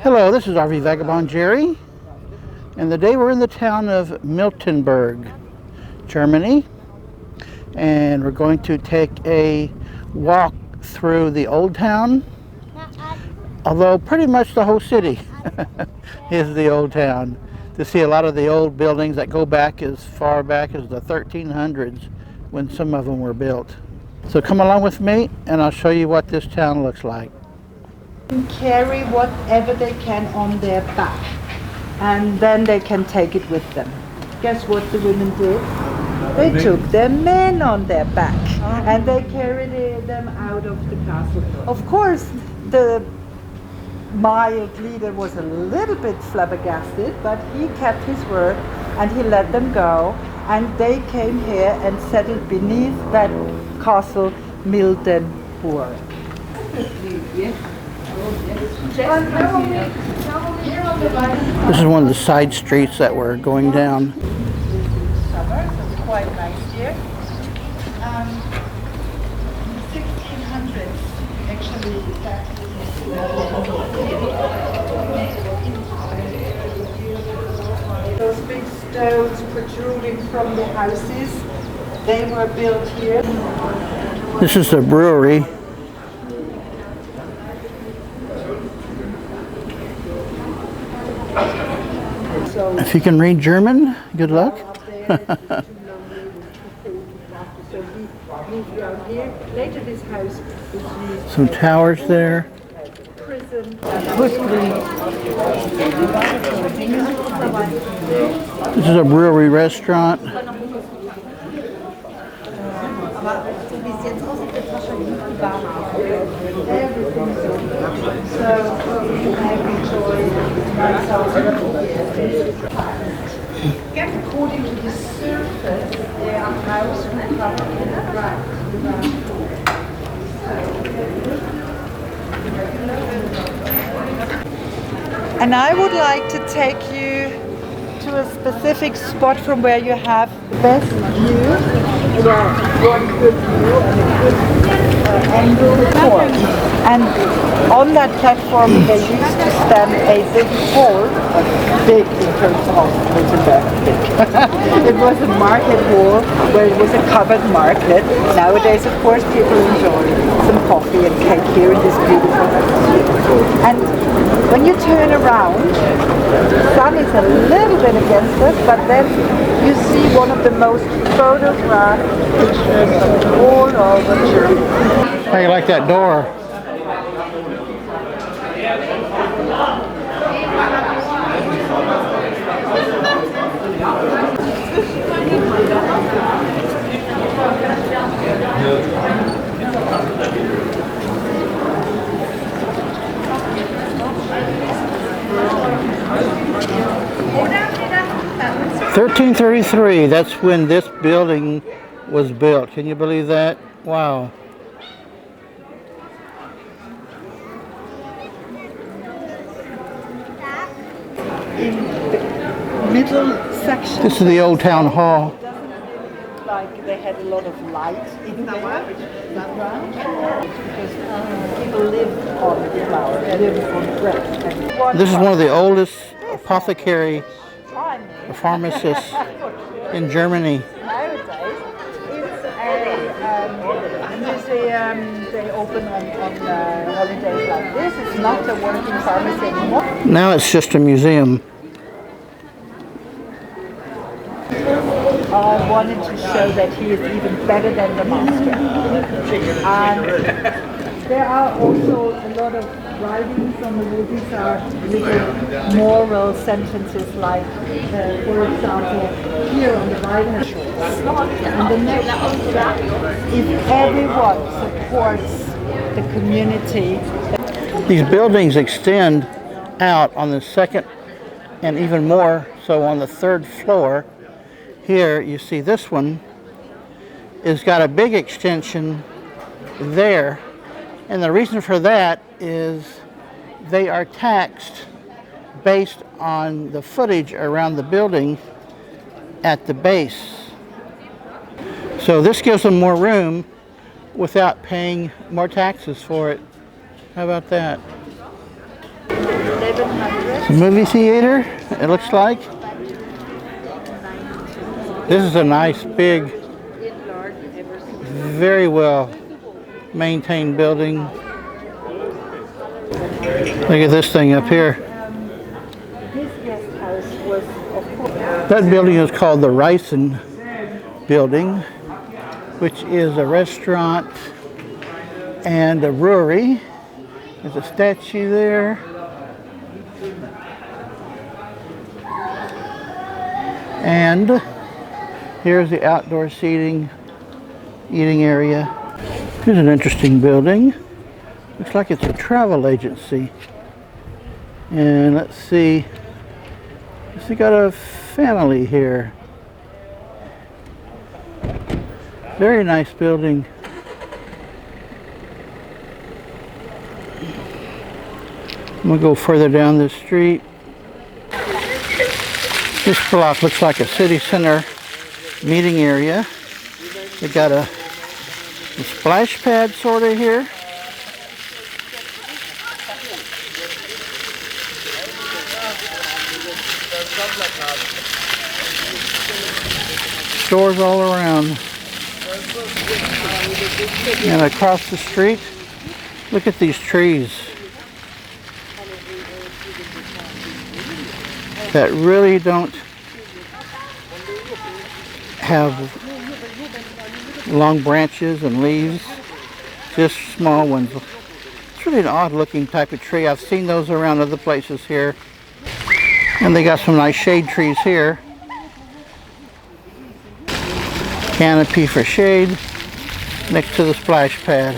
Hello, this is RV Vagabond Jerry, and today we're in the town of Miltenberg, Germany, and we're going to take a walk through the old town, although pretty much the whole city is the old town, to see a lot of the old buildings that go back as far back as the 1300s when some of them were built. So come along with me and I'll show you what this town looks like. Carry whatever they can on their back, and then they can take it with them. Guess what the women did? They took their men on their back and they carried them out of the castle. Of course, the mild leader was a little bit flabbergasted, but he kept his word and he let them go, and they came here and settled beneath that castle Miltenberg. This is one of the side streets that we're going down. Summer, so it's quite nice here. 1600s, actually, those big stones protruding from the houses, they were built here. This is the brewery. If you can read German, good luck. Some towers there. This is a brewery restaurant. According to the surface, there are houses right. And I would like to take you to a specific spot from where you have the best view, one good view and a good angle platform. And on that platform there used to stand a big hall, big in terms of Miltenberg, big. It was a market hall where it was a covered market. Nowadays, of course, people enjoy some coffee and cake here in this beautiful city. And when you turn around, the sun is a little bit against us, but then you see one of the most photographed pictures all over Germany. How do you like that door? (1333), that's when this building was built. Can you believe that? Wow. In the middle section, this is the old town hall. It doesn't look like they had a lot of light in there, because people lived on the flour, they lived on bread. This is one of the oldest apothecary pharmacists in Germany. Nowadays, it's a museum. They open on holidays like this. It's not a working pharmacy anymore. Now it's just a museum. I wanted to show that he is even better than the master. And there are also a lot of writings on the wall. These are little moral sentences, like, for example, here on the right hand and the next, if everyone supports the community. These buildings extend out on the second and even more so on the third floor. Here you see this one has got a big extension there, and the reason for that is they are taxed based on the footage around the building at the base. So this gives them more room without paying more taxes for it. How about that? They 700. It's a movie theater, it looks like. This is a nice, big, very well maintained building. Look at this thing up here. This guest house was, of course, That building is called the Ryson Building, which is a restaurant and a brewery. There's a statue there. And here's the outdoor seating, eating area. Here's an interesting building. Looks like it's a travel agency. And let's see. We got a family here. Very nice building. I'm gonna go further down this street. This block looks like a city center meeting area. They got a splash pad sort of here. Stores all around. And across the street, look at these trees that really don't have long branches and leaves, just small ones. It's really an odd looking type of tree. I've seen those around other places here. And they got some nice shade trees here. Canopy for shade next to the splash pad.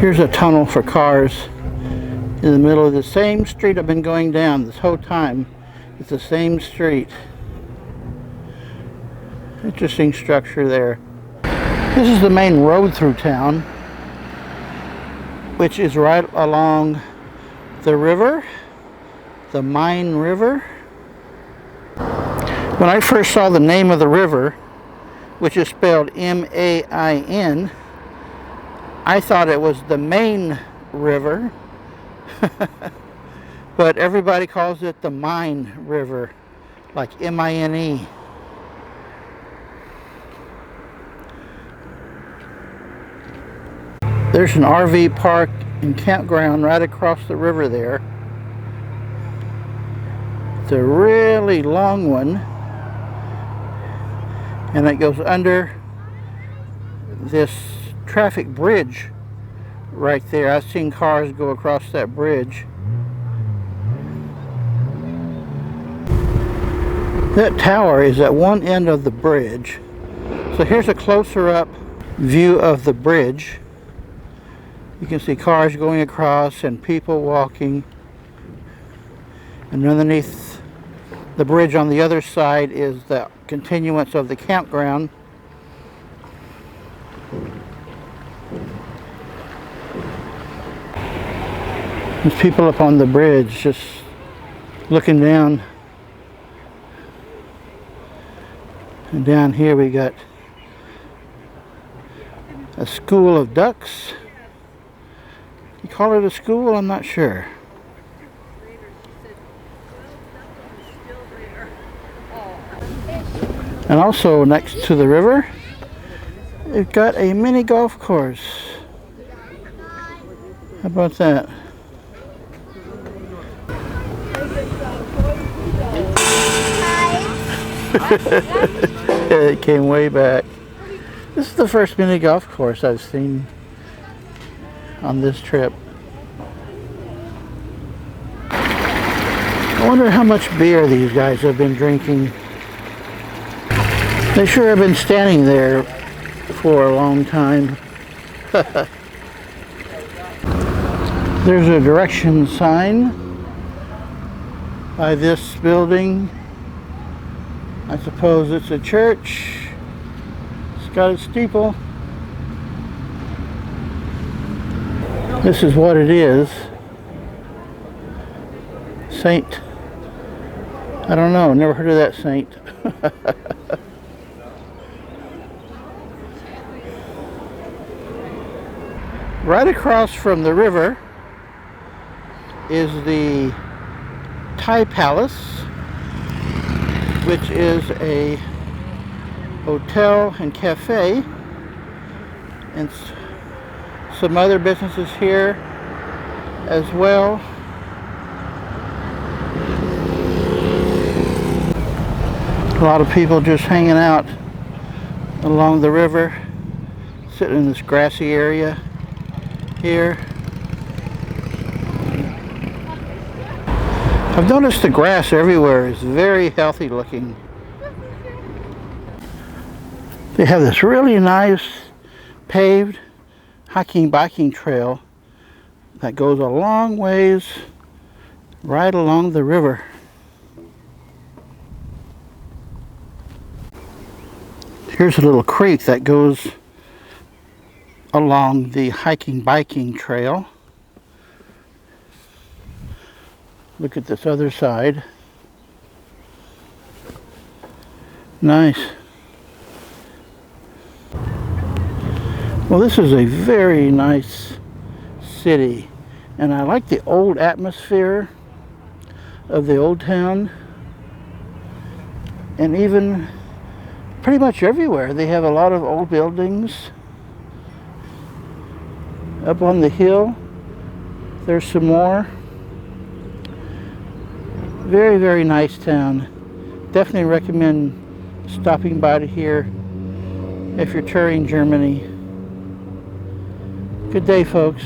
Here's a tunnel for cars in the middle of the same street I've been going down this whole time. It's the same street. Interesting structure there. This is the main road through town, which is right along the river, the Main River. When I first saw the name of the river, which is spelled M-A-I-N, I thought it was the Main River, but everybody calls it the Main River, like M-I-N-E. There's an RV park and campground right across the river there. It's a really long one, and it goes under this traffic bridge right there. I've seen cars go across that bridge. That tower is at one end of the bridge. So here's a closer up view of the bridge. You can see cars going across and people walking. And underneath the bridge on the other side is the continuance of the campground. There's people up on the bridge just looking down. And down here we got a school of ducks. You call it a school? I'm not sure. And also next to the river, we've got a mini golf course. How about that? It came way back. This is the first mini golf course I've seen on this trip. I wonder how much beer these guys have been drinking. They sure have been standing there for a long time. There's a direction sign by this building. I suppose it's a church. It's got a steeple. This is what it is. Saint. I don't know, never heard of that saint. Right across from the river is the Thai Palace, which is a hotel and cafe, and some other businesses here as well. A lot of people just hanging out along the river, sitting in this grassy area here. I've noticed the grass everywhere is very healthy looking. They have this really nice paved hiking biking trail that goes a long ways right along the river. Here's a little creek that goes along the hiking biking trail. Look at this other side. Nice. Well, this is a very nice city, and I like the old atmosphere of the old town. And even pretty much everywhere they have a lot of old buildings. Up on the hill there's some more. Very, very nice town. Definitely recommend stopping by to here if you're touring Germany. Good day, folks.